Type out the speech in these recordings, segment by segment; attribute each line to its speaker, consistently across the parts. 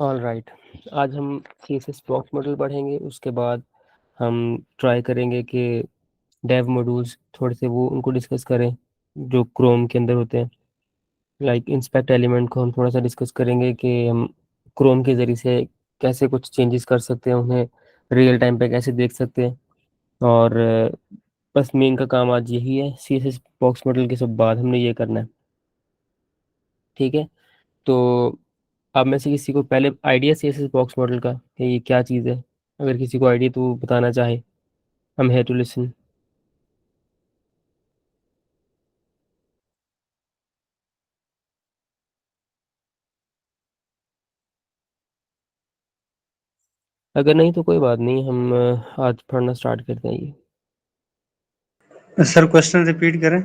Speaker 1: All right. आज हम CSS box model पढ़ेंगे। उसके बाद हम ट्राई करेंगे कि डेव मॉड्यूल्स थोड़े से वो उनको डिस्कस करें जो क्रोम के अंदर होते हैं। लाइक इंस्पेक्ट एलिमेंट को हम थोड़ा सा डिस्कस करेंगे कि हम क्रोम के ज़रिए से कैसे कुछ चेंजेस कर सकते हैं, उन्हें रियल टाइम पे कैसे देख सकते हैं। और बस मेन का काम आज यही है। CSS बॉक्स मॉडल के सब बाद हमने ये करना है। ठीक है। तो आप में से किसी को पहले आइडिया CSS बॉक्स मॉडल का कि ये क्या चीज़ है? अगर किसी को आइडिया तो वो बताना चाहे, हम है टू लिसन। अगर नहीं तो कोई बात नहीं, हम आज पढ़ना स्टार्ट करते हैं। ये
Speaker 2: सर क्वेश्चन रिपीट करें।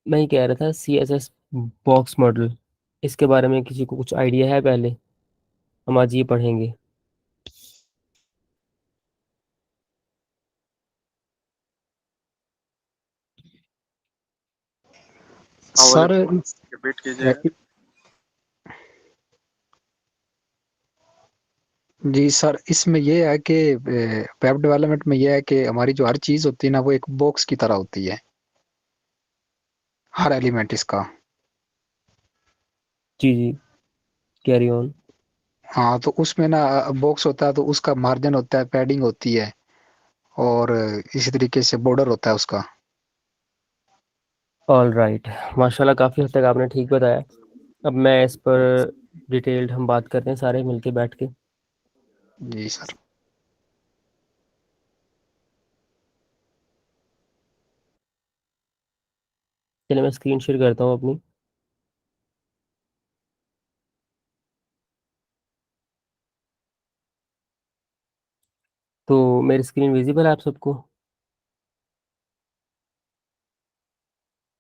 Speaker 1: मैं ही कह रहा था CSS बॉक्स मॉडल, इसके बारे में किसी को कुछ आइडिया है? पहले हम आज ये पढ़ेंगे।
Speaker 3: सर
Speaker 4: रिपीट कीजिएगा।
Speaker 3: जी सर, इसमें ये है कि वेब डेवलपमेंट में ये है कि हमारी जो हर चीज होती है ना, वो एक बॉक्स की तरह होती है, हर एलिमेंट इसका।
Speaker 1: जी जी, कैरी ऑन।
Speaker 3: हाँ, तो उसमें ना बॉक्स होता है तो उसका मार्जिन होता है, पैडिंग होती है, और इसी तरीके से बॉर्डर होता है उसका।
Speaker 1: ऑल राइट, माशाल्लाह काफ़ी हद तक आपने ठीक बताया। अब मैं इस पर डिटेल्ड हम बात करते हैं सारे मिलके बैठ के।
Speaker 3: जी सर।
Speaker 1: चलिए मैं स्क्रीन शेयर करता हूँ अपनी। तो मेरी स्क्रीन विजिबल है आप सबको?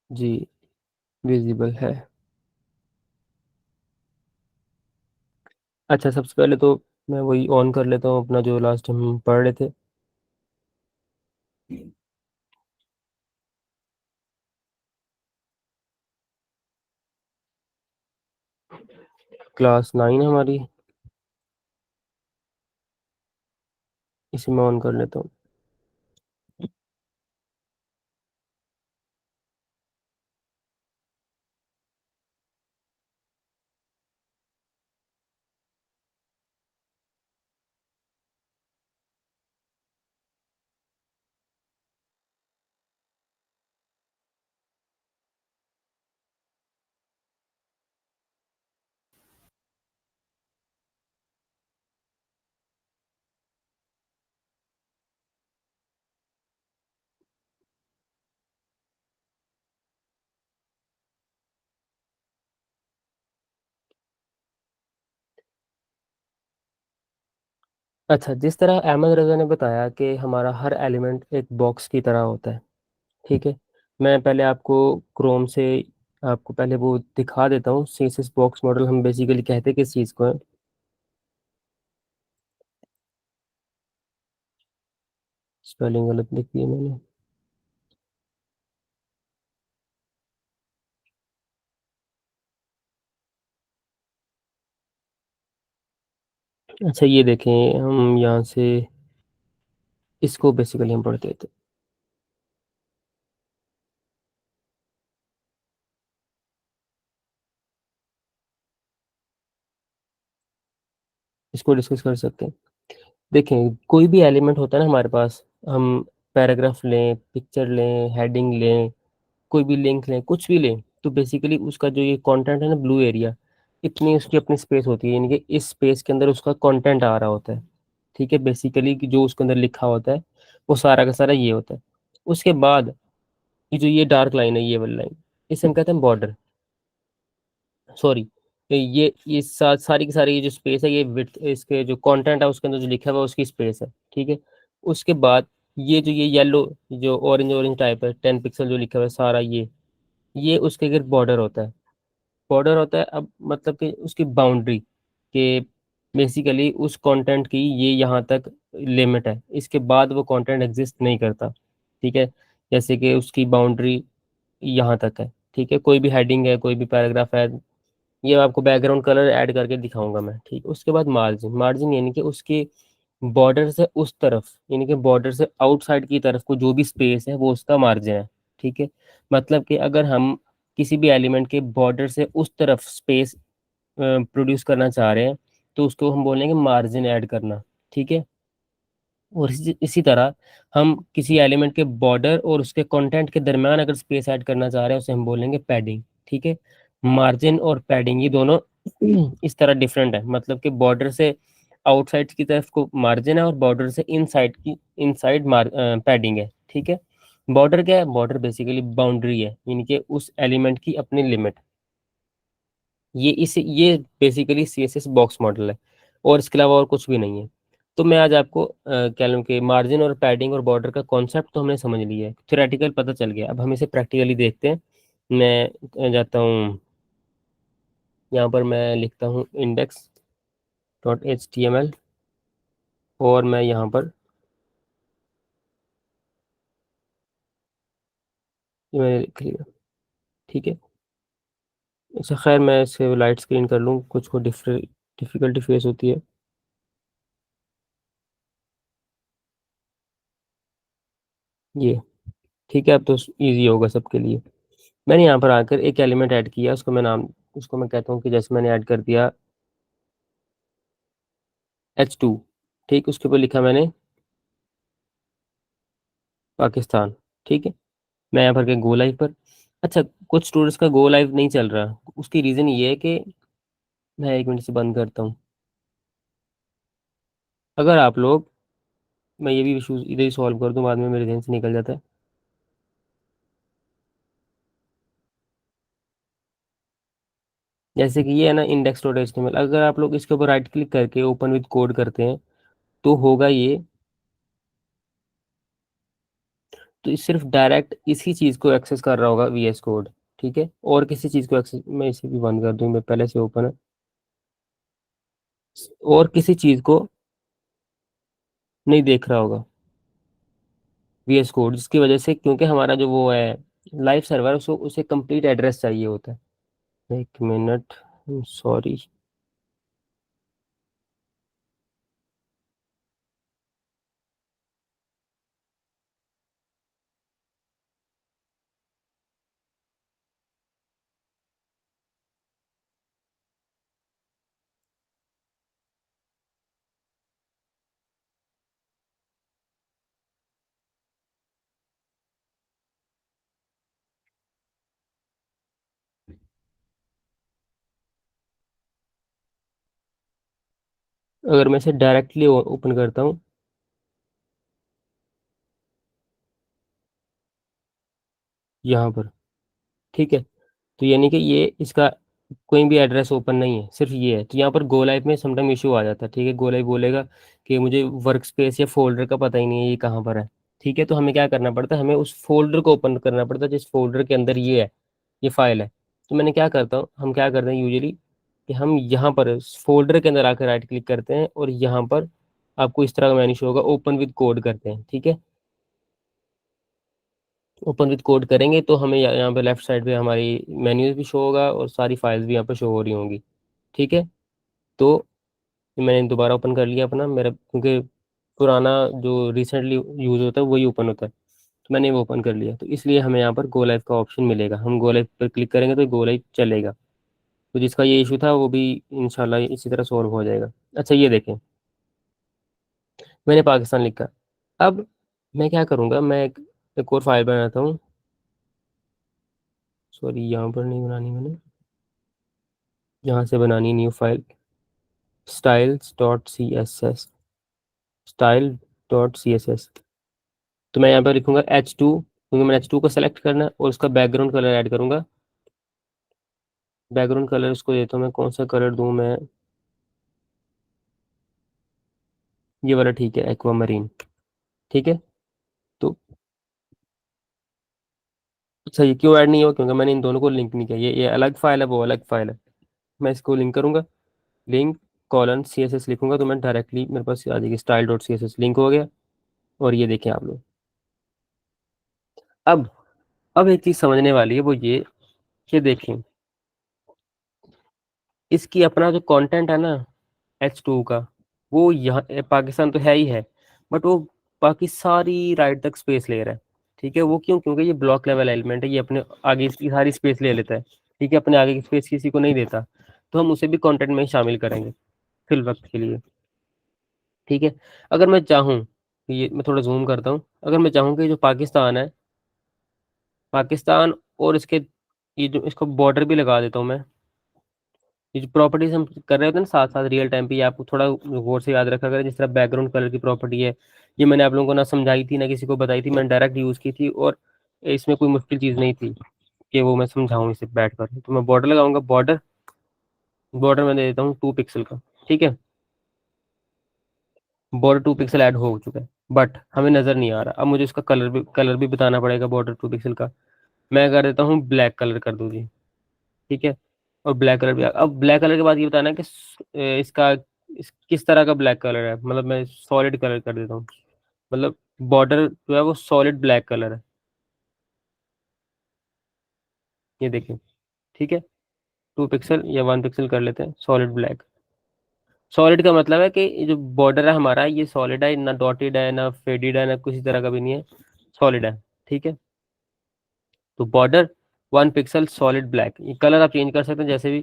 Speaker 1: जी, विजिबल है। अच्छा, सबसे पहले तो मैं वही ऑन कर लेता हूँ अपना जो लास्ट हम पढ़ रहे थे। क्लास 9 है हमारी, इसे मैं ऑन कर लेता हूँ। अच्छा, जिस तरह अहमद रज़ा ने बताया कि हमारा हर एलिमेंट एक बॉक्स की तरह होता है। ठीक है। मैं पहले आपको क्रोम से आपको पहले वो दिखा देता हूँ। CSS बॉक्स मॉडल हम बेसिकली कहते किस चीज़ को है? स्पेलिंग गलत लिखी है मैंने। अच्छा, ये देखें, हम यहाँ से इसको बेसिकली हम पढ़ते थे। इसको डिस्कस कर सकते हैं। देखें, कोई भी एलिमेंट होता है ना हमारे पास, हम पैराग्राफ लें, पिक्चर लें, हेडिंग लें, कोई भी लिंक लें, कुछ भी लें, तो बेसिकली उसका जो ये कंटेंट है ना, ब्लू एरिया, इतनी उसकी अपनी स्पेस होती है, यानी कि इस स्पेस के अंदर उसका कंटेंट आ रहा होता है। ठीक है। बेसिकली कि जो उसके अंदर लिखा होता है वो सारा का सारा ये होता है। उसके बाद ये जो ये डार्क लाइन है, ये वाली लाइन, इसे हम कहते हैं बॉर्डर। सॉरी, ये सारी की सारी ये जो स्पेस है, ये विड्थ, इसके जो कंटेंट है उसके अंदर जो लिखा हुआ है उसकी स्पेस है। ठीक है। उसके बाद ये येलो, जो ऑरेंज ऑरेंज टाइप है, 10 पिक्सल जो लिखा हुआ है सारा, ये उसके अगर बॉर्डर होता है। बॉर्डर होता है, अब मतलब कि उसकी बाउंड्री के, बेसिकली उस कंटेंट की ये यहाँ तक लिमिट है, इसके बाद वो कंटेंट एग्जिस्ट नहीं करता। ठीक है। जैसे कि उसकी बाउंड्री यहाँ तक है। ठीक है। कोई भी हेडिंग है, कोई भी पैराग्राफ है, ये आपको बैकग्राउंड कलर ऐड करके दिखाऊंगा मैं, ठीक है। उसके बाद मार्जिन, मार्जिन यानी कि उसके बॉर्डर से उस तरफ, यानी कि बॉर्डर से आउटसाइड की तरफ को जो भी स्पेस है वो उसका मार्जिन है, ठीक है। मतलब कि अगर हम किसी भी एलिमेंट के बॉर्डर से उस तरफ स्पेस प्रोड्यूस करना चाह रहे हैं, तो उसको हम बोलेंगे मार्जिन ऐड करना, ठीक है। और इसी तरह हम किसी एलिमेंट के बॉर्डर और उसके कंटेंट के दरमियान अगर स्पेस ऐड करना चाह रहे हैं, उसे हम बोलेंगे पैडिंग, ठीक है। मार्जिन और पैडिंग ये दोनों इस तरह डिफरेंट है, मतलब कि बॉर्डर से आउटसाइड की तरफ को मार्जिन है और बॉर्डर से इनसाइड पैडिंग है, ठीक है। बॉर्डर क्या है? बॉर्डर बेसिकली बाउंड्री है, यानी कि उस एलिमेंट की अपनी लिमिट। ये बेसिकली सीएसएस बॉक्स मॉडल है, और इसके अलावा और कुछ भी नहीं है। तो मैं आज आपको कह लूँ कि मार्जिन और पैडिंग और बॉर्डर का कॉन्सेप्ट तो हमने समझ लिया है, थ्योरेटिकल पता चल गया, अब हम इसे प्रैक्टिकली देखते हैं। मैं जाता हूँ, यहाँ पर मैं लिखता हूँ index.html, और मैं यहाँ पर ये मैंने लिख लिया, ठीक है। अच्छा खैर, मैं इसे लाइट स्क्रीन कर लूँ, कुछ को डिफिकल्टी फेस होती है। ये ठीक है, अब तो इजी होगा सबके लिए। मैंने यहाँ पर आकर एक एलिमेंट ऐड किया, उसको मैं कहता हूँ कि जैसे मैंने ऐड कर दिया H2, ठीक, उसके ऊपर लिखा मैंने पाकिस्तान, ठीक है। मैं यहाँ पर गया गो लाइव पर। अच्छा, कुछ स्टूडेंट्स का गो लाइव नहीं चल रहा, उसकी रीज़न ये है कि मैं एक मिनट से बंद करता हूँ। अगर आप लोग, मैं ये भी इशूज इधर ही सॉल्व कर दूँ, बाद में मेरे ध्यान से निकल जाता है। जैसे कि ये है ना index.html, अगर आप लोग इसके ऊपर राइट क्लिक करके ओपन विद कोड करते हैं, तो होगा ये, तो ये सिर्फ डायरेक्ट इसी चीज़ को एक्सेस कर रहा होगा VS कोड, ठीक है। और किसी चीज़ को एक्सेस, मैं इसे भी बंद कर दूँ, मैं पहले से ओपन है, और किसी चीज़ को नहीं देख रहा होगा VS कोड, जिसकी वजह से, क्योंकि हमारा जो वो है लाइव सर्वर, उसको उसे कंप्लीट एड्रेस चाहिए होता है। एक मिनट, सॉरी। अगर मैं इसे डायरेक्टली ओपन करता हूँ यहाँ पर, ठीक है, तो यानी कि ये इसका कोई भी एड्रेस ओपन नहीं है, सिर्फ ये है। तो यहाँ पर गो लाइव में समटाइम इशू आ जाता है, ठीक है। गो लाइव बोलेगा कि मुझे वर्क स्पेस या फोल्डर का पता ही नहीं है ये कहाँ पर है, ठीक है। तो हमें क्या करना पड़ता है, हमें उस फोल्डर को ओपन करना पड़ता है जिस फोल्डर के अंदर ये है, ये फाइल है। तो मैंने क्या करता हूँ, हम क्या करते हैं यूजुअली कि हम यहाँ पर फोल्डर के अंदर आकर राइट क्लिक करते हैं, और यहाँ पर आपको इस तरह का मेन्यू शो होगा, ओपन विद कोड करते हैं, ठीक है। ओपन विद कोड करेंगे तो हमें यहाँ पे लेफ्ट साइड पे हमारी मेन्यूज भी शो होगा, और सारी फाइल्स भी यहाँ पे शो हो रही होंगी, ठीक है। तो मैंने दोबारा ओपन कर लिया अपना, मेरा क्योंकि पुराना जो रिसेंटली यूज होता है वही ओपन होता है, तो मैंने वो ओपन कर लिया। तो इसलिए हमें यहाँ पर गो लाइव का ऑप्शन मिलेगा, हम गो लाइव पर क्लिक करेंगे तो गो लाइव चलेगा। तो जिसका ये इशू था वो भी इंशाल्लाह इसी तरह सॉल्व हो जाएगा। अच्छा ये देखें, मैंने पाकिस्तान लिखा। अब मैं क्या करूँगा, मैं एक और फाइल बनाता हूँ, सॉरी यहाँ पर नहीं बनानी मैंने, यहाँ से बनानी न्यू फाइल, styles.css, style.css। तो मैं यहाँ पर लिखूंगा H2, क्योंकि मैंने H2 को सेलेक्ट करना है, और उसका बैकग्राउंड कलर ऐड करूंगा। बैकग्राउंड कलर उसको देता हूँ मैं, कौन सा कलर दूँ मैं, ये वाला ठीक है, एक्वा मरीन, ठीक है। तो अच्छा, ये क्यों ऐड नहीं हुआ, क्योंकि मैंने इन दोनों को लिंक नहीं किया, ये अलग फाइल है, वो अलग फाइल है। मैं इसको लिंक करूंगा, लिंक कॉलन CSS लिखूंगा, तो मैं डायरेक्टली मेरे पास आ जाएगी style.css, लिंक हो गया। और ये देखें आप लोग, अब अब एक चीज समझने वाली है, वो ये कि देखें, इसकी अपना जो कंटेंट है ना H2 का, वो यहाँ पाकिस्तान तो है ही है, बट वो बाकी सारी राइट तक स्पेस ले रहा है। ठीक है, वो क्यों? क्योंकि ये ब्लॉक लेवल एलिमेंट है, ये अपने आगे की सारी स्पेस ले लेता है। ठीक है, अपने आगे की स्पेस किसी को नहीं देता, तो हम उसे भी कंटेंट में ही शामिल करेंगे फिल वक्त के लिए। ठीक है, अगर मैं चाहूँ, ये मैं थोड़ा जूम करता हूँ, अगर मैं चाहूँ कि जो पाकिस्तान है, पाकिस्तान और इसके ये जो इसको बॉर्डर भी लगा देता हूँ मैं। ये जो प्रॉपर्टीज हम कर रहे होते हैं ना साथ साथ रियल टाइम पे, ये आपको थोड़ा गौर से याद रखा करें। जिस तरह बैकग्राउंड कलर की प्रॉपर्टी है, ये मैंने आप लोगों को ना समझाई थी ना किसी को बताई थी, मैंने डायरेक्ट यूज़ की थी, और इसमें कोई मुश्किल चीज़ नहीं थी कि वो मैं समझाऊँ इसे बैठ कर। तो मैं बॉर्डर लगाऊंगा, बॉर्डर, बॉर्डर मैं दे देता हूँ 2 पिक्सल का। ठीक है, बॉर्डर 2 पिक्सल ऐड हो चुका है, बट हमें नज़र नहीं आ रहा। अब मुझे उसका कलर भी बताना पड़ेगा बॉर्डर 2 पिक्सल का। मैं कर देता हूँ ब्लैक कलर कर दूँ जी। ठीक है, और ब्लैक कलर भी अब ब्लैक कलर के बाद ये बताना है कि इसका किस तरह का ब्लैक कलर है। मतलब मैं सॉलिड कलर कर देता हूँ, मतलब बॉर्डर जो है वो सॉलिड ब्लैक कलर है, ये देखिए। ठीक है, 2 पिक्सल या 1 पिक्सल कर लेते हैं सॉलिड ब्लैक। सॉलिड का मतलब है कि ये जो बॉर्डर है हमारा, ये सॉलिड है, ना डॉटेड है ना फेडेड है ना किसी तरह का भी नहीं है, सॉलिड है। ठीक है, तो बॉर्डर 1 पिक्सल सॉलिड ब्लैक, ये कलर आप चेंज कर सकते हैं जैसे भी।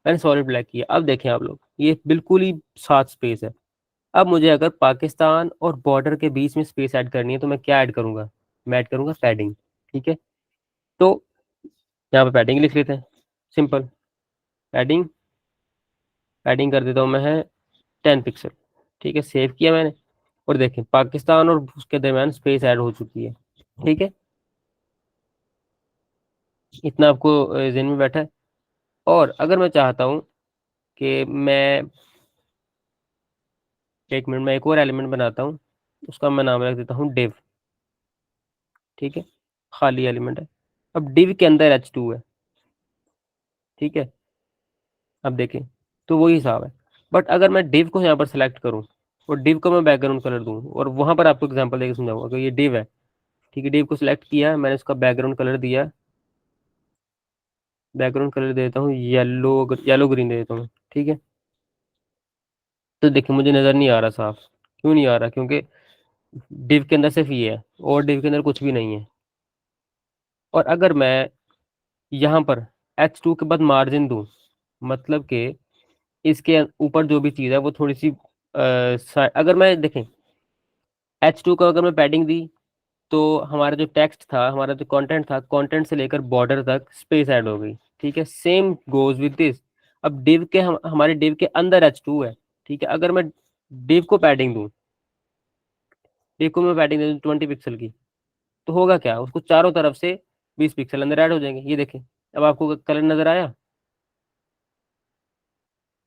Speaker 1: मैंने सॉलिड ब्लैक किया, अब देखें आप लोग, ये बिल्कुल ही साथ स्पेस है। अब मुझे अगर पाकिस्तान और बॉर्डर के बीच में स्पेस ऐड करनी है तो मैं क्या ऐड करूंगा? मैं ऐड करूंगा पैडिंग। ठीक है, तो यहाँ पे पैडिंग लिख लेते हैं, सिंपल। पैडिंग, पैडिंग कर देता हूँ मैं है 10 पिक्सल। ठीक है, सेव किया मैंने, और देखें पाकिस्तान और उसके दरमियान स्पेस ऐड हो चुकी है। ठीक है, इतना आपको ज़हन में बैठा है। और अगर मैं चाहता हूँ कि मैं, 1 मिनट में एक और एलिमेंट बनाता हूँ, उसका मैं नाम रख देता हूँ डिव। ठीक है, खाली एलिमेंट है। अब डिव के अंदर H2 है। ठीक है, अब देखें, तो वही हिसाब है। बट अगर मैं डिव को यहाँ पर सेलेक्ट करूँ और डिव को मैं बैकग्राउंड कलर दूँ, और वहां पर आपको एग्जांपल देकर समझाऊंगा कि ये डिव है। ठीक है, डिव को सिलेक्ट किया मैंने, उसका बैकग्राउंड कलर दिया, बैकग्राउंड कलर देता हूँ येलो, येलो ग्रीन दे देता हूँ। ठीक है, तो देखिए मुझे नज़र नहीं आ रहा साफ। क्यों नहीं आ रहा? क्योंकि डिव के अंदर सिर्फ ये है, और डिव के अंदर कुछ भी नहीं है। और अगर मैं यहाँ पर H2 के बाद मार्जिन दूँ, मतलब कि इसके ऊपर जो भी चीज़ है वो थोड़ी सी अगर मैं देखें H2 का अगर मैं पैडिंग दी, तो हमारा जो टेक्स्ट था, हमारा जो कंटेंट था, कंटेंट से लेकर बॉर्डर तक स्पेस ऐड हो गई। ठीक है, सेम गोज विद दिस। अब डिव के हमारे डिव के अंदर H2 है। ठीक है, अगर मैं डिव को पैडिंग दूं, डिव को मैं पैडिंग दे दूं 20 पिक्सल की, तो होगा क्या? उसको चारों तरफ से 20 पिक्सल अंदर ऐड हो जाएंगे। ये देखें, अब आपको कलर नजर आया?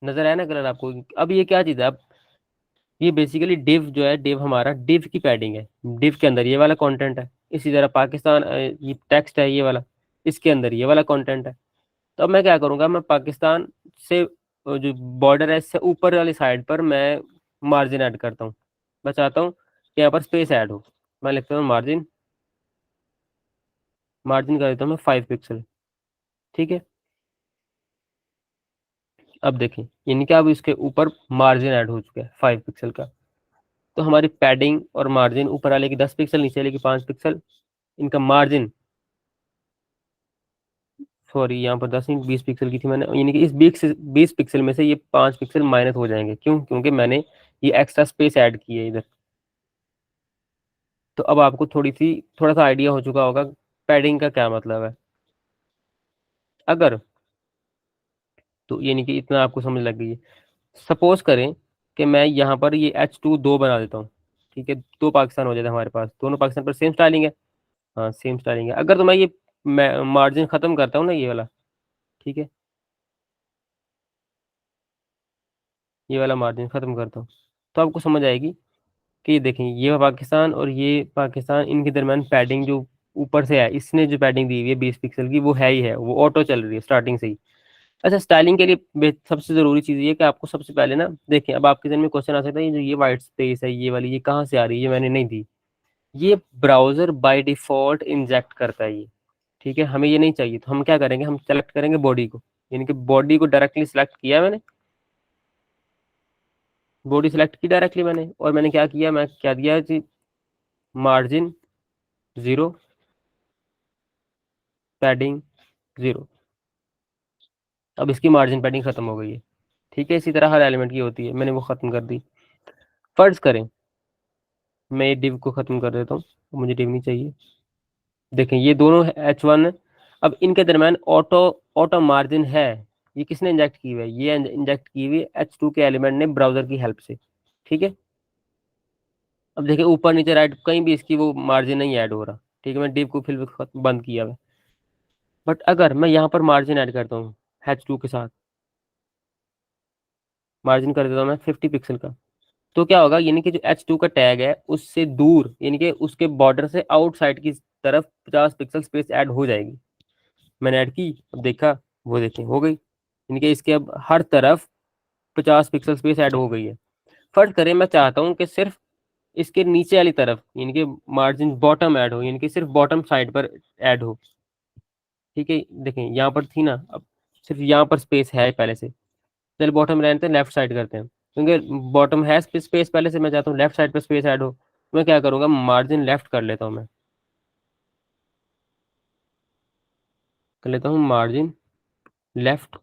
Speaker 1: नजर आया ना कलर आपको? अब ये क्या चीज़ है? अब ये बेसिकली डिव जो है, डिव हमारा डिव की पैडिंग है। डिव के अंदर ये वाला कंटेंट है, इसी तरह पाकिस्तान ये टेक्स्ट है ये वाला, इसके अंदर ये वाला कंटेंट है। तो अब मैं क्या करूंगा, मैं पाकिस्तान से जो बॉर्डर है इससे ऊपर वाली साइड पर मैं मार्जिन ऐड करता हूँ। मैं चाहता हूँ कि यहाँ पर स्पेस ऐड हो। मैं लिखता हूँ मार्जिन, मार्जिन कर देता हूँ मैं 5 पिक्सल। ठीक है, अब देखें, यानी कि अब इसके ऊपर मार्जिन ऐड हो चुका है 5 पिक्सल का। तो हमारी पैडिंग और मार्जिन, ऊपर वाले की 10 पिक्सल, नीचे वाले की 5 पिक्सल, इनका मार्जिन, सॉरी यहाँ पर 10 नहीं 20 पिक्सल की थी मैंने, यानी कि इस 20 पिक्सल में से ये 5 पिक्सल माइनस हो जाएंगे। क्यों? क्योंकि मैंने ये एक्स्ट्रा स्पेस ऐड की है इधर। तो अब आपको थोड़ा सा आइडिया हो चुका होगा पैडिंग का क्या मतलब है। अगर, तो यानी कि इतना आपको समझ लग गई है। सपोज करें कि मैं यहाँ पर ये H2 दो बना देता हूँ। ठीक है, 2 पाकिस्तान हो जाता है हमारे पास, दोनों पाकिस्तान पर सेम स्टाइलिंग है। हाँ सेम स्टाइलिंग है। अगर तो मैं ये मार्जिन खत्म करता हूँ ना, ये वाला, ठीक है, ये वाला मार्जिन खत्म करता हूँ, तो आपको समझ आएगी कि ये देखें, ये पाकिस्तान और ये पाकिस्तान, इनके दरमियान पैडिंग जो ऊपर से है, इसने जो पैडिंग दी हुई है 20 पिक्सल की, वो है ही है, वो ऑटो चल रही है स्टार्टिंग से ही। अच्छा, स्टाइलिंग के लिए सबसे जरूरी चीज ये है कि आपको सबसे पहले ना देखें, अब आपके जहन में क्वेश्चन आ सकता है, ये जो ये वाइट स्पेस है ये वाली, ये कहाँ से आ रही है? ये मैंने नहीं दी, ये ब्राउजर बाय डिफॉल्ट इंजेक्ट करता है ये। ठीक है, हमें ये नहीं चाहिए, तो हम क्या करेंगे, हम सेलेक्ट करेंगे बॉडी को। यानी कि बॉडी को डायरेक्टली सिलेक्ट किया मैंने, बॉडी सिलेक्ट की डायरेक्टली मैंने, और मैंने क्या किया, मैं क्या दिया जी, मार्जिन 0, पैडिंग 0। अब इसकी मार्जिन पैडिंग खत्म हो गई है। ठीक है, इसी तरह हर एलिमेंट की होती है, मैंने वो खत्म कर दी। फर्ज करें मैं ये डिव को खत्म कर देता हूँ, मुझे डिव नहीं चाहिए। देखें ये दोनों H1, अब इनके दरम्यान ऑटो ऑटो मार्जिन है, ये किसने इंजेक्ट की हुई है, ये इंजेक्ट की हुई H2 के एलिमेंट ने ब्राउजर की हेल्प से। ठीक है, अब देखिए ऊपर नीचे राइट कहीं भी इसकी वो मार्जिन नहीं ऐड हो रहा। ठीक है, मैं डिव को फिर बंद किया हुआ, बट अगर मैं यहाँ पर मार्जिन ऐड करता हूँ H2 के साथ, मार्जिन कर देता हूँ मैं 50 पिक्सल का, तो क्या होगा, यानी कि जो H2 का टैग है उससे दूर, यानी कि उसके बॉर्डर से आउटसाइड की तरफ 50 पिक्सल स्पेस ऐड हो जाएगी। मैंने ऐड की, अब देखा, वो देखें हो गई, यानी कि इसके अब हर तरफ 50 पिक्सल स्पेस ऐड हो गई है। फर्ज करें मैं चाहता हूँ कि सिर्फ इसके नीचे वाली तरफ, यानी कि मार्जिन बॉटम ऐड हो, यानी कि सिर्फ बॉटम साइड पर ऐड हो। ठीक है, देखें यहाँ पर थी ना, अब सिर्फ यहाँ पर स्पेस है पहले से, चल बॉटम रहते हैं, लेफ्ट साइड करते हैं, क्योंकि बॉटम है स्पेस पहले से, मैं चाहता हूँ लेफ्ट साइड पर स्पेस ऐड हो। मैं क्या करूँगा, मार्जिन लेफ्ट कर लेता हूँ, मैं कर लेता हूँ मार्जिन लेफ्ट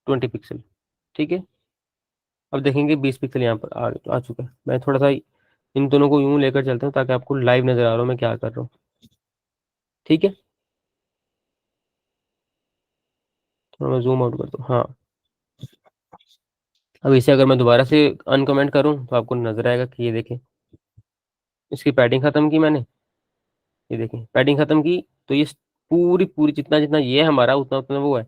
Speaker 1: 20 पिक्सल। ठीक है, अब देखेंगे 20 पिक्सल यहाँ पर आ चुका है। मैं थोड़ा सा इन दोनों को यूं लेकर चलता हूँ ताकि आपको लाइव नजर आ रहा हो मैं क्या कर रहा हूँ। ठीक है, थोड़ा मैं जूम आउट करता हूँ, हाँ। अब इसे अगर मैं दोबारा से अनकमेंट करूँ तो आपको नजर आएगा कि ये देखें, इसकी पैडिंग खत्म की मैंने, ये देखें पैडिंग खत्म की, तो ये पूरी पूरी जितना जितना ये है हमारा, उतना उतना वो है।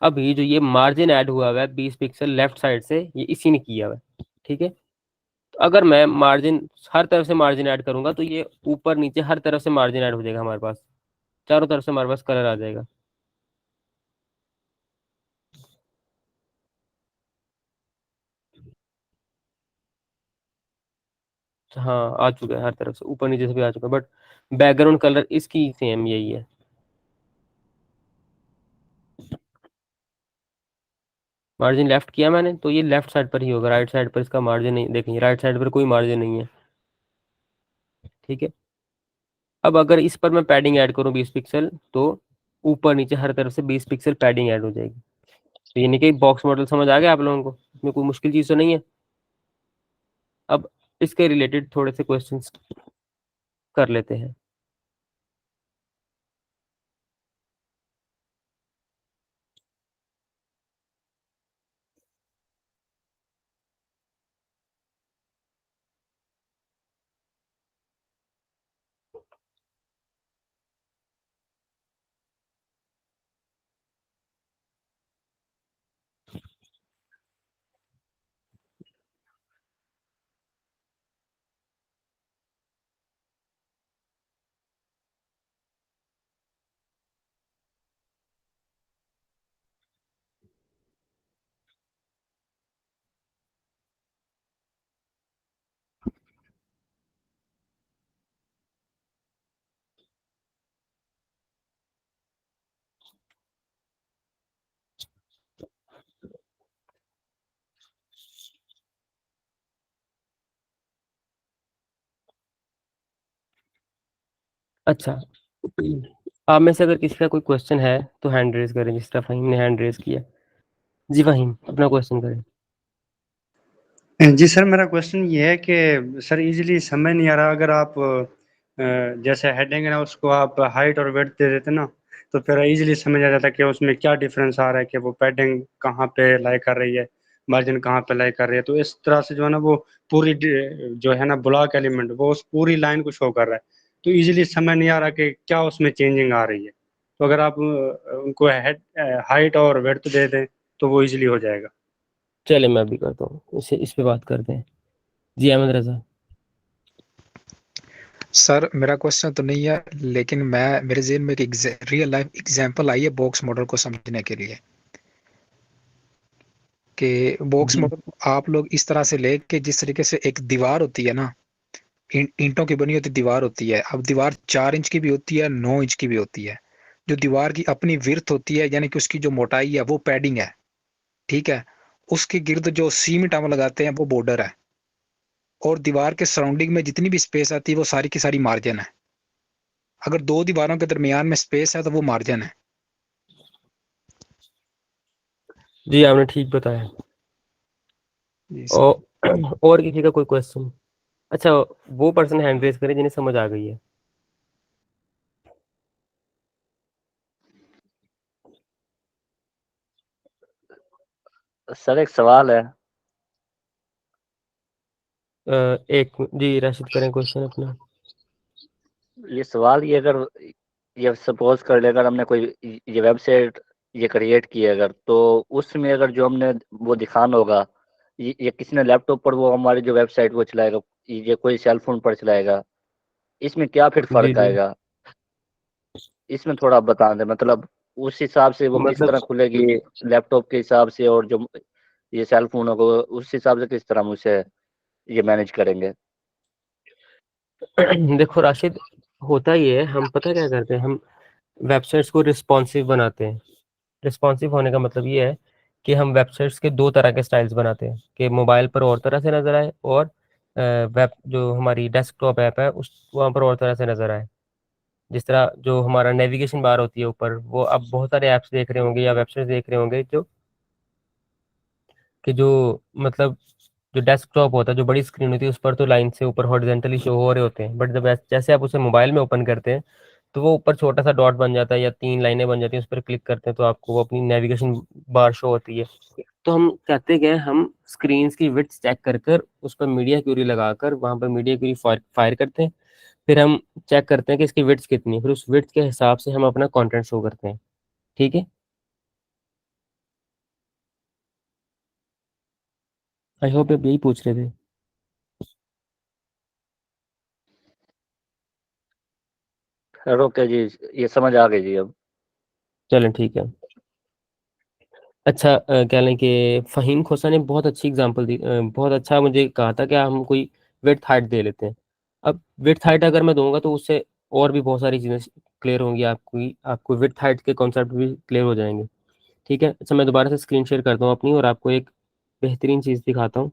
Speaker 1: अब ये जो ये मार्जिन ऐड हुआ हुआ है 20 पिक्सल लेफ्ट साइड से, ये इसी ने किया हुआ है। ठीक है, तो अगर मैं मार्जिन हर तरफ से मार्जिन ऐड करूंगा तो ये ऊपर नीचे हर तरफ से मार्जिन ऐड हो जाएगा हमारे पास, चारों तरफ से हमारे पास कलर आ जाएगा। हाँ आ चुका है, हर तरफ से ऊपर नीचे से भी आ चुका है, बट बैकग्राउंड कलर इसकी सेम यही है। मार्जिन लेफ्ट किया मैंने तो ये लेफ्ट साइड पर ही होगा, राइट साइड पर इसका मार्जिन नहीं, देखेंगे राइट साइड पर कोई मार्जिन नहीं है। ठीक है, अब अगर इस पर मैं पैडिंग ऐड करूँ 20 पिक्सल, तो ऊपर नीचे हर तरफ से 20 पिक्सल पैडिंग ऐड हो जाएगी। तो यानी कि बॉक्स मॉडल समझ आ गया आप लोगों को, इसमें कोई मुश्किल चीज़ तो नहीं है। अब इसके रिलेटेड थोड़े से क्वेश्चंस कर लेते हैं। अच्छा, आप में से अगर किसी का कोई क्वेश्चन है तो हैंड रेज करें, जिस तरह फहीम ने हैंड रेज किया। जी फहीम, अपना क्वेश्चन करें।
Speaker 2: जी सर, मेरा क्वेश्चन ये है कि सर इजीली समझ नहीं आ रहा, अगर आप जैसे हेडिंग है ना उसको आप हाइट और वेट दे देते ना, तो फिर इजीली समझ आ जाता कि उसमें क्या डिफरेंस आ रहा है, कि वो पैडिंग कहाँ पे लाई कर रही है, मार्जिन कहाँ पे लाई कर रही है। तो इस तरह से जो है ना वो पूरी जो है ना ब्लॉक एलिमेंट वो उस पूरी लाइन को शो कर रहा है, तो इजीली समझ नहीं आ रहा कि क्या उसमें चेंजिंग आ रही है। तो अगर आप उनको हेड हाइट और वेट दे दें तो वो इजीली हो जाएगा।
Speaker 1: चले मैं अभी करता हूँ, इस पे बात करते हैं। जी अहमद रजा।
Speaker 3: सर मेरा क्वेश्चन तो नहीं है, लेकिन मैं मेरे जेहन में एक रियल लाइफ एग्जांपल आई है बॉक्स मॉडल को समझने के लिए, कि बॉक्स
Speaker 1: जी
Speaker 3: मॉडल आप लोग इस तरह से ले कि जिस तरीके से एक दीवार होती है ना, ईंटों की बनी होती दीवार होती है। अब दीवार 4 इंच की भी होती है, 9 इंच की भी होती है। जो दीवार की अपनी विड्थ होती है, यानी कि उसकी जो मोटाई है वो पैडिंग है, ठीक है। उसके गिर्द जो सीमेंट हम लगाते हैं वो बॉर्डर है, और दीवार के सराउंडिंग में जितनी भी स्पेस आती है वो सारी की सारी मार्जिन है। अगर दो दीवारों के दरमियान में स्पेस है तो वो मार्जिन है।
Speaker 1: जी, आपने ठीक बताया।
Speaker 3: जी सर।
Speaker 1: और किसी का कोई क्वेश्चन? अच्छा, वो पर्सन हैंड रेज करे जिन्हें समझ आ गई है।
Speaker 4: सर एक सवाल है।
Speaker 1: एक जी, राशिद करें क्वेश्चन अपना।
Speaker 4: ये सवाल ये अगर ये सपोज कर ले, अगर हमने कोई ये वेबसाइट ये क्रिएट की है अगर, तो उसमें अगर जो हमने वो दिखाना होगा, ये किसी ने लैपटॉप पर वो हमारी जो वेबसाइट वो चलाएगा, ये कोई सेल फोन पर चलाएगा, इसमें क्या फिर
Speaker 1: जी,
Speaker 4: फर्क
Speaker 1: जी।
Speaker 4: आएगा? इसमें थोड़ा आप बता दें, मतलब उस हिसाब से वो किस
Speaker 1: मतलब
Speaker 4: तरह खुलेगी लैपटॉप के हिसाब से, और जो ये सेल फोन होगा उस हिसाब से किस तरह हम उसे ये मैनेज करेंगे?
Speaker 1: देखो राशिद, होता ये है, हम पता क्या करते हैं, हम वेबसाइट्स को रिस्पॉन्सिव बनाते हैं। रिस्पॉन्सिव होने का मतलब ये है कि हम वेबसाइट्स के दो तरह के स्टाइल्स बनाते हैं, कि मोबाइल पर और तरह से नज़र आए, और वेब जो हमारी डेस्कटॉप ऐप है उस वहाँ पर और तरह से नज़र आए। जिस तरह जो हमारा नेविगेशन बार होती है ऊपर, वो आप बहुत सारे ऐप्स देख रहे होंगे या वेबसाइट देख रहे होंगे जो कि जो मतलब जो डेस्कटॉप होता है, जो बड़ी स्क्रीन होती है, उस पर तो लाइन से ऊपर हॉरिजेंटली शो हो रहे होते हैं, बट जब जैसे आप उसे मोबाइल में ओपन करते हैं तो वो ऊपर छोटा सा डॉट बन जाता है या तीन लाइनें बन जाती हैं, उस पर क्लिक करते हैं तो आपको वो अपनी नेविगेशन बार शो होती है। तो हम कहते गए, हम स्क्रीन की विड्थ चेक कर कर उस पर मीडिया क्यूरी लगाकर वहां पर मीडिया क्यूरी फायर करते हैं। फिर हम चेक करते हैं कि इसकी विड्थ कितनी है, फिर उस विड्थ के हिसाब से हम अपना कंटेंट शो करते हैं। ठीक है, आई होप आप यही पूछ रहे थे।
Speaker 4: खैर ओके जी, ये समझ आ गई जी अब।
Speaker 1: चलें ठीक है। अच्छा, क्या लें कि फ़हीम खोसा ने बहुत अच्छी एग्जांपल दी, बहुत अच्छा मुझे कहा था कि हम कोई विड्थ हाइट दे लेते हैं। अब विड्थ हाइट अगर मैं दूंगा तो उससे और भी बहुत सारी चीज़ें क्लियर होंगी, आपकी आपको विड्थ हाइट के कॉन्सेप्ट भी क्लियर हो जाएंगे। ठीक है, अच्छा मैं दोबारा से स्क्रीन शेयर करता हूँ अपनी, और आपको एक बेहतरीन चीज़ दिखाता हूँ।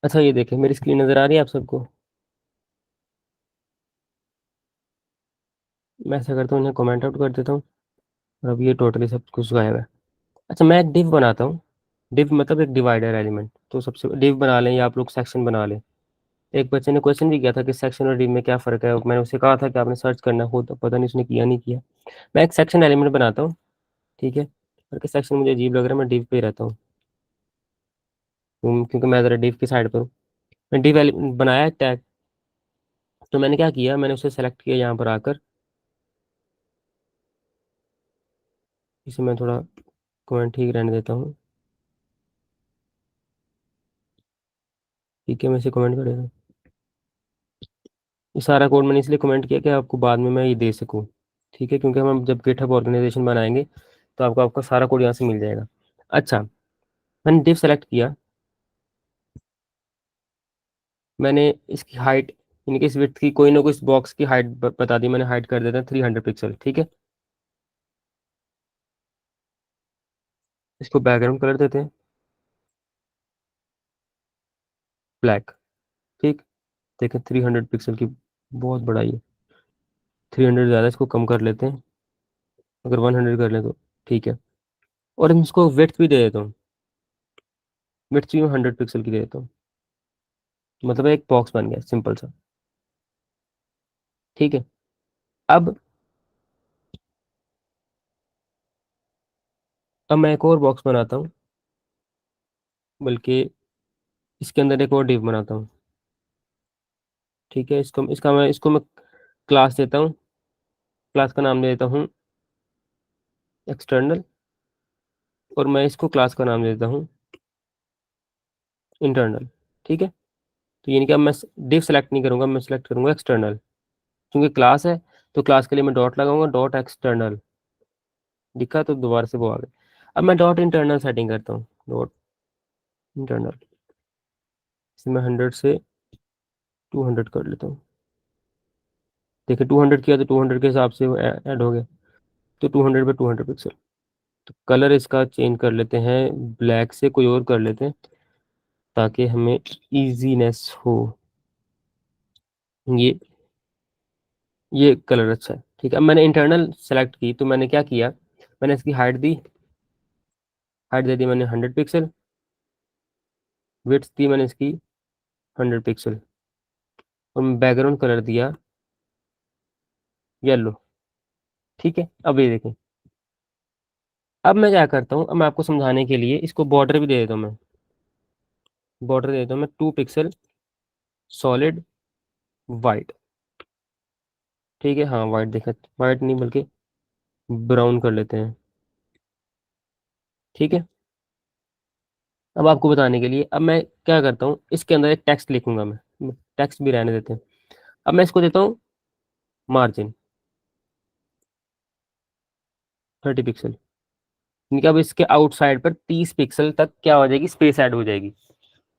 Speaker 1: अच्छा ये देखें, मेरी स्क्रीन नज़र आ रही है आप सबको? मैं ऐसा करता हूँ, इन्हें कमेंट आउट कर देता हूँ, और अब ये टोटली सब कुछ गायब है। अच्छा, मैं एक डिव बनाता हूँ। डिव मतलब एक डिवाइडर एलिमेंट, तो सबसे डिव बना लें या आप लोग सेक्शन बना लें। एक बच्चे ने क्वेश्चन भी किया था कि सेक्शन और डिव में क्या फ़र्क है, मैंने उसे कहा था कि आपने सर्च करना हो, तो पता नहीं उसने किया नहीं किया। मैं एक सेक्शन एलिमेंट बनाता हूँ, ठीक है, और कि सेक्शन मुझे अजीब लग रहा है, मैं डिव पे ही रहता हूँ, क्योंकि मैं ज़रा डिव की साइड पर हूँ। मैं डिव एलिमेंट बनाया टैग, तो मैंने क्या किया, मैंने उसे सेलेक्ट किया यहाँ पर आकर, इसे मैं थोड़ा कमेंट ठीक रहने देता हूँ। ठीक है, मैं इसे कमेंट कर देता हूँ। ये सारा कोड मैंने इसलिए कमेंट किया कि आपको बाद में मैं ये दे सकूँ। ठीक है, क्योंकि हम जब गिटहब ऑर्गेनाइजेशन बनाएंगे तो आपको आपका सारा कोड यहाँ से मिल जाएगा। अच्छा, मैंने डिव सेलेक्ट किया, मैंने इसकी हाइट, यानी कि इस विड्थ की कोई ना कोई इस बॉक्स की हाइट बता दी, मैंने हाइट कर देता 300 पिक्सल। ठीक है, इसको बैकग्राउंड कलर देते हैं ब्लैक। ठीक, देखें 300 पिक्सल की बहुत बड़ा ये, 300 ज़्यादा, इसको कम कर लेते हैं, अगर 100 कर लें तो ठीक है। और हम इसको विड्थ भी दे देता हूँ, विड्थ भी मैं 100 पिक्सल की दे देता हूँ, मतलब एक बॉक्स बन गया सिंपल सा। ठीक है, अब मैं एक और बॉक्स बनाता हूँ, बल्कि इसके अंदर एक और डिव बनाता हूँ। ठीक है, इसको मैं क्लास देता हूँ, क्लास का नाम दे देता हूँ एक्सटर्नल। और मैं इसको क्लास का नाम देता हूँ इंटरनल, ठीक है। तो यानी कि अब मैं डिव सेलेक्ट नहीं करूँगा, मैं सेलेक्ट करूँगा एक्सटर्नल, क्योंकि क्लास है तो क्लास के लिए मैं डॉट लगाऊंगा, डॉट एक्सटर्नल दिखा तो दोबारा से वो आ गया। अब मैं डॉट इंटरनल सेटिंग करता हूँ, डॉट इंटरनल, इसमें 100 से 200 कर लेता हूँ। देखिए 200 किया तो 200 के हिसाब से वो ऐड हो गया, तो 200 पे 200 पिक्सल। तो कलर इसका चेंज कर लेते हैं, ब्लैक से कोई और कर लेते हैं ताकि हमें इजीनेस हो। ये कलर अच्छा है, ठीक है। अब मैंने इंटरनल सेलेक्ट की तो मैंने क्या किया, मैंने इसकी हाइट दी, हाइट दे दी मैंने 100 पिक्सल, विड्थ दी मैंने इसकी 100 पिक्सल, और बैकग्राउंड कलर दिया येलो, ठीक है। अब ये देखें, अब मैं क्या करता हूँ, अब मैं आपको समझाने के लिए इसको बॉर्डर भी दे देता हूँ, मैं बॉर्डर दे देता हूँ मैं 2 पिक्सल सॉलिड वाइट, ठीक है। हाँ वाइट देखा, वाइट नहीं बल्कि ब्राउन कर लेते हैं, ठीक है। अब आपको बताने के लिए अब मैं क्या करता हूँ, इसके अंदर एक टेक्स्ट लिखूंगा, मैं टेक्स्ट भी रहने देते हैं। अब मैं इसको देता हूँ मार्जिन 30 पिक्सल, यानी कि अब इसके आउटसाइड पर 30 पिक्सल तक क्या हो जाएगी, स्पेस ऐड हो जाएगी,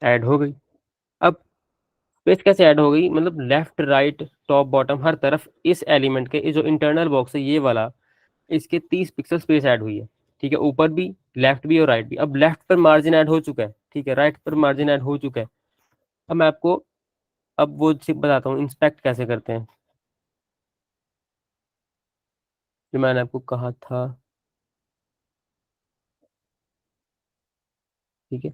Speaker 1: ऐड हो गई। अब स्पेस कैसे ऐड हो गई, मतलब लेफ्ट राइट टॉप बॉटम हर तरफ इस एलिमेंट के, ये जो इंटरनल बॉक्स है ये वाला, इसके 30 पिक्सल स्पेस ऐड हुई है, ठीक है। ऊपर भी, लेफ्ट भी और राइट भी। अब लेफ्ट पर मार्जिन ऐड हो चुका है, ठीक है, राइट पर मार्जिन ऐड हो चुका है। अब मैं आपको अब वो चीज बताता हूँ, इंस्पेक्ट कैसे करते हैं, जो मैंने आपको कहा था, ठीक है।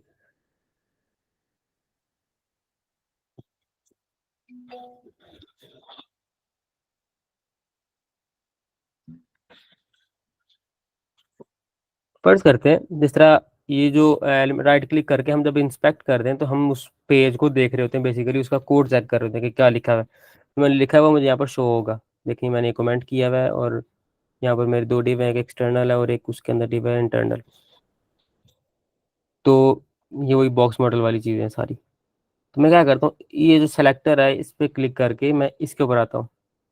Speaker 1: फर्ज करते हैं जिस तरह ये जो राइट क्लिक करके हम जब इंस्पेक्ट करते हैं तो हम उस पेज को देख रहे होते हैं, बेसिकली उसका कोड चेक कर रहे होते हैं कि क्या लिखा हुआ है। तो मैंने लिखा हुआ मुझे यहाँ पर शो होगा, देखिए मैंने कमेंट किया हुआ है, और यहाँ पर मेरे 2 डिव है, एक एक्सटर्नल है और एक उसके अंदर डिव है इंटरनल। तो ये वही बॉक्स मॉडल वाली चीज़ें हैं सारी। तो मैं क्या करता हूँ, ये जो सेलेक्टर है इस पर क्लिक करके मैं इसके ऊपर आता हूँ।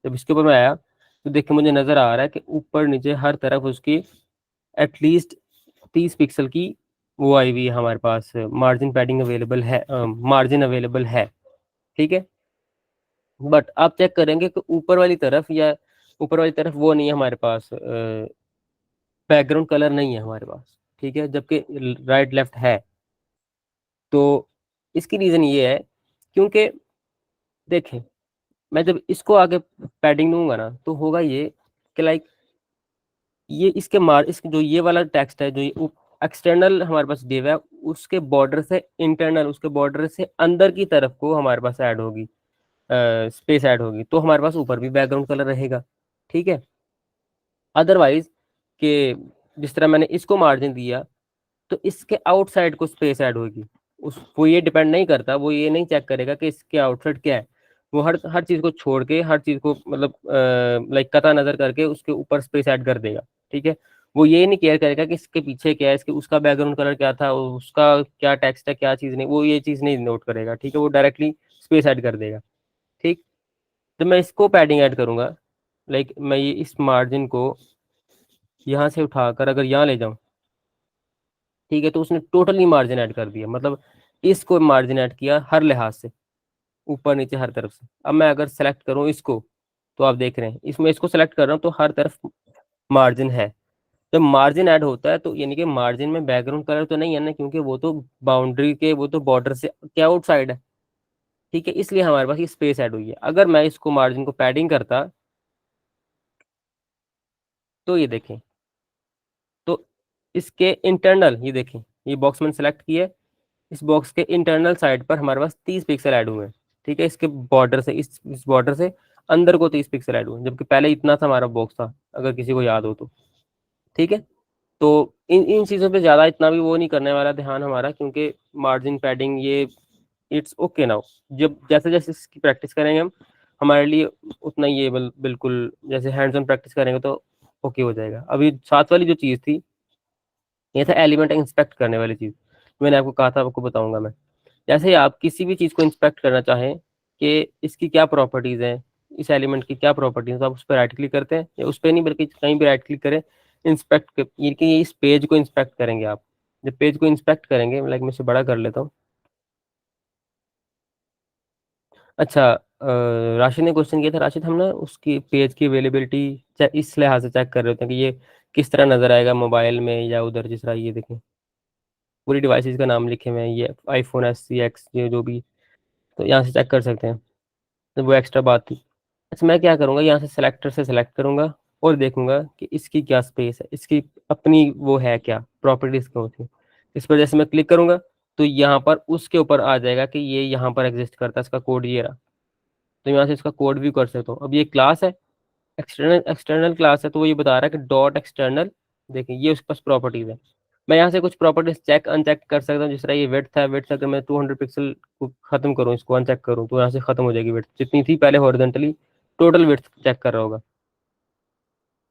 Speaker 1: जब इसके ऊपर मैं आया तो देखिए मुझे नज़र आ रहा है कि ऊपर नीचे हर तरफ उसकी एटलीस्ट 30 पिक्सल की वो आई हुई है, हमारे पास मार्जिन पैडिंग अवेलेबल है, मार्जिन अवेलेबल है, ठीक है। बट आप चेक करेंगे कि ऊपर वाली तरफ, या ऊपर वाली तरफ वो नहीं है हमारे पास, बैकग्राउंड कलर नहीं है हमारे पास, ठीक है, जबकि राइट लेफ्ट है। तो इसकी रीज़न ये है क्योंकि देखें, मैं जब इसको आगे पैडिंग दूंगा ना तो होगा ये कि लाइक ये इसके जो ये वाला टेक्स्ट है, जो ये एक्सटर्नल हमारे पास डिव है, उसके बॉर्डर से इंटरनल, उसके बॉर्डर से अंदर की तरफ को हमारे पास ऐड होगी, स्पेस ऐड होगी, तो हमारे पास ऊपर भी बैकग्राउंड कलर रहेगा, ठीक है। अदरवाइज कि जिस तरह मैंने इसको मार्जिन दिया तो इसके आउटसाइड को स्पेस ऐड होगी, उस वो ये डिपेंड नहीं करता, वो ये नहीं चेक करेगा कि इसके आउटसाइड क्या है, वो हर हर चीज़ को छोड़ के, हर चीज़ को मतलब लाइक कता नज़र करके उसके ऊपर स्पेस ऐड कर देगा, ठीक है। वो ये नहीं केयर करेगा कि इसके पीछे क्या है, इसके उसका बैकग्राउंड कलर क्या था, उसका क्या टेक्स्ट है, क्या चीज़ नहीं, वो ये चीज़ नहीं नोट करेगा, ठीक है। वो डायरेक्टली स्पेस ऐड कर देगा, ठीक। तो मैं इसको पैडिंग ऐड करूंगा, लाइक मैं ये इस मार्जिन को यहाँ से उठाकर अगर यहाँ ले जाऊँ, ठीक है, तो उसने टोटली मार्जिन ऐड कर दिया, मतलब इसको मार्जिन ऐड किया हर लिहाज से, ऊपर नीचे हर तरफ से। अब मैं अगर सेलेक्ट करूं इसको, तो आप देख रहे हैं इसमें, इसको सेलेक्ट कर रहा हूं तो हर तरफ मार्जिन है। जब मार्जिन ऐड होता है तो यानी कि मार्जिन में बैकग्राउंड कलर तो नहीं है ना, क्योंकि वो तो बाउंड्री के, वो तो बॉर्डर से क्या आउटसाइड है, ठीक है, इसलिए हमारे पास ये स्पेस ऐड हुई है। अगर मैं इसको मार्जिन को पैडिंग करता तो ये देखें, तो इसके इंटरनल, ये देखें, ये बॉक्स मैंने सेलेक्ट किया है, इस बॉक्स के इंटरनल साइड पर हमारे पास 30 पिक्सल ऐड हुए हैं, ठीक है। इसके बॉर्डर से, इस बॉर्डर से अंदर को 30 पिक्सल ऐड हुए हैं, जबकि पहले इतना था हमारा बॉक्स था, अगर किसी को याद हो तो, ठीक है। तो इन इन चीज़ों पे ज़्यादा इतना भी वो नहीं करने वाला ध्यान हमारा, क्योंकि मार्जिन पैडिंग ये इट्स ओके नाउ। जब जैसे जैसे इसकी प्रैक्टिस करेंगे हम, हमारे लिए उतना ही ये बिल्कुल जैसे हैंड्स ऑन प्रैक्टिस करेंगे तो ओके हो जाएगा। अभी साथ वाली जो चीज़ थी ये था एलिमेंट इंस्पेक्ट करने वाली चीज़, मैंने आपको कहा था आपको बताऊँगा मैं। जैसे ही आप किसी भी चीज़ को इंस्पेक्ट करना चाहें कि इसकी क्या प्रॉपर्टीज़ हैं, इस एलिमेंट की क्या प्रॉपर्टीज़ हैं, तो आप उस पे राइट क्लिक करते हैं या उस पे नहीं बल्कि कहीं भी राइट क्लिक करें, इंस्पेक्ट क ये कि इस पेज को इंस्पेक्ट करेंगे आप। जब पेज को इंस्पेक्ट करेंगे लाइक मैं इसे बड़ा कर लेता हूँ। अच्छा राशिद ने क्वेश्चन किया था, राशिद हम ना उसकी पेज की अवेलेबिलिटी इस लिहाज से चेक कर रहे होते हैं कि ये किस तरह नज़र आएगा मोबाइल में या उधर, जिस तरह ये देखें पूरी डिवाइसेस का नाम लिखे हुए हैं, ये आईफोन एस सी एक्स ये जो भी, तो यहाँ से चेक कर सकते हैं, तो वो एक्स्ट्रा बात थी। अच्छा मैं क्या करूँगा, यहाँ से सेलेक्टर से सेलेक्ट करूँगा और देखूंगा कि इसकी क्या स्पेस है, इसकी अपनी वो है क्या प्रॉपर्टीज क्या होती है। इस पर जैसे मैं क्लिक करूंगा तो यहाँ पर उसके ऊपर आ जाएगा कि ये यहाँ पर एग्जिस्ट करता है, इसका कोड ये रहा। तो यहाँ से इसका कोड भी कर सकता हूँ। अब ये क्लास है, एक्सटर्नल एक्सटर्नल क्लास है, तो वो ये बता रहा है कि डॉट एक्सटर्नल, देखिए ये उसके पास प्रॉपर्टीज है। मैं यहाँ से कुछ प्रॉपर्टीज चेक अनचेक कर सकता हूँ, जिस तरह ये विड्थ है, विड्थ अगर मैं 200 पिक्सल को खत्म करूँ, इसको अनचेक करूँ तो यहाँ से खत्म हो जाएगी विड्थ, जितनी थी पहले हॉरिजॉन्टली टोटल विड्थ चेक कर रहा होगा।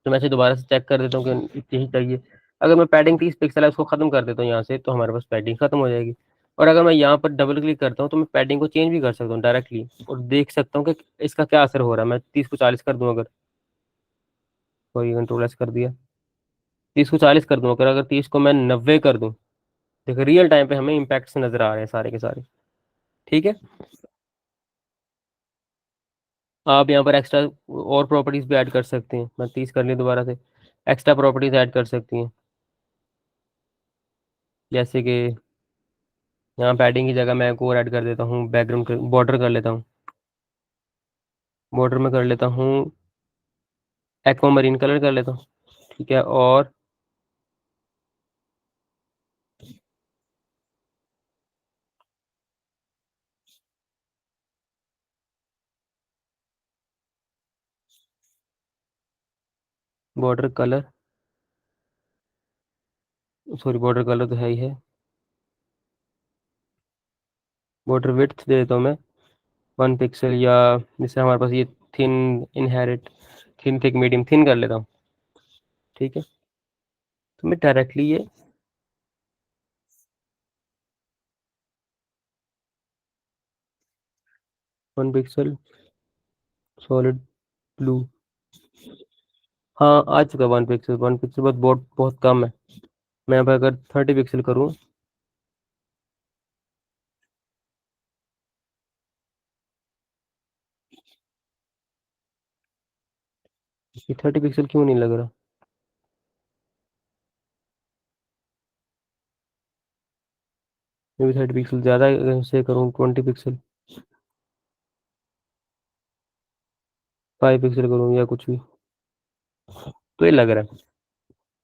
Speaker 1: तो मैं इसे दोबारा से चेक कर देता हूँ कि इतनी ही चाहिए। अगर मैं पैडिंग 30 पिक्सल है उसको खत्म कर देता हूँ यहाँ से, तो हमारे पास पैडिंग खत्म हो जाएगी। और अगर मैं यहाँ पर डबल क्लिक करता हूँ तो मैं पैडिंग को चेंज भी कर सकता हूँ डायरेक्टली और देख सकता हूँ कि इसका क्या असर हो रहा है। मैं 30 को 40 कर दूँ अगर, कोई कंट्रोल एस कर दिया, 30 को 40 कर दूँ अगर 30 को मैं 90 कर दूँ, देखो रियल टाइम पे हमें इम्पैक्ट्स नजर आ रहे हैं सारे के सारे। ठीक है, आप यहाँ पर एक्स्ट्रा और प्रॉपर्टीज भी ऐड कर सकते हैं। मैं 30 कर ली दोबारा से, एक्स्ट्रा प्रॉपर्टीज ऐड कर सकती हैं, जैसे कि यहाँ पैडिंग की जगह मैं एक और ऐड कर देता हूँ, बैकग्राउंड बॉर्डर कर लेता हूँ, बॉर्डर में कर लेता हूँ एक्वामरीन कलर कर लेता हूँ। ठीक है, और border colour, sorry border colour तो है ही है, बॉर्डर विड्थ दे देता हूँ मैं 1 पिक्सल, या जैसे हमारे पास ये thin inherit, thin thick medium thin कर लेता हूँ। ठीक है, तो मैं डायरेक्टली ये 1 पिक्सल सॉलिड ब्लू, हाँ आ चुका 1 पिक्सल, 1 पिक्सल बहुत बहुत कम है। मैं अब अगर 30 पिक्सल करूँ, ये 30 पिक्सल क्यों नहीं लग रहा, मे भी 30 पिक्सल ज़्यादा से करूँ, 20 पिक्सल, 5 पिक्सल करूँ या कुछ भी, तो ये लग रहा है।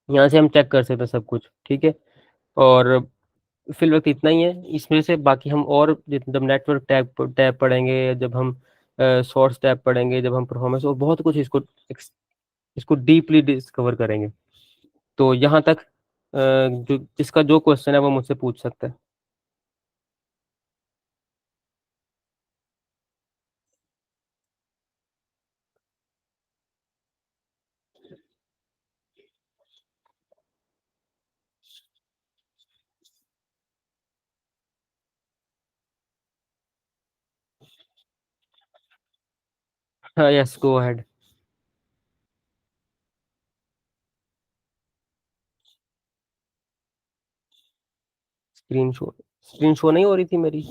Speaker 1: यहाँ से हम चेक कर सकते हैं सब कुछ। ठीक है, और फिल वक्त इतना ही है इसमें से, बाकी हम और जब नेटवर्क टैब टैब पढ़ेंगे, जब हम सोर्स टैब पढ़ेंगे, जब हम परफॉर्मेंस और बहुत कुछ इसको डीपली डिस्कवर करेंगे। तो यहाँ तक जो जिसका जो क्वेश्चन है वो मुझसे पूछ सकता है। हाँ yes go ahead. Screen show नहीं हो रही थी मेरी।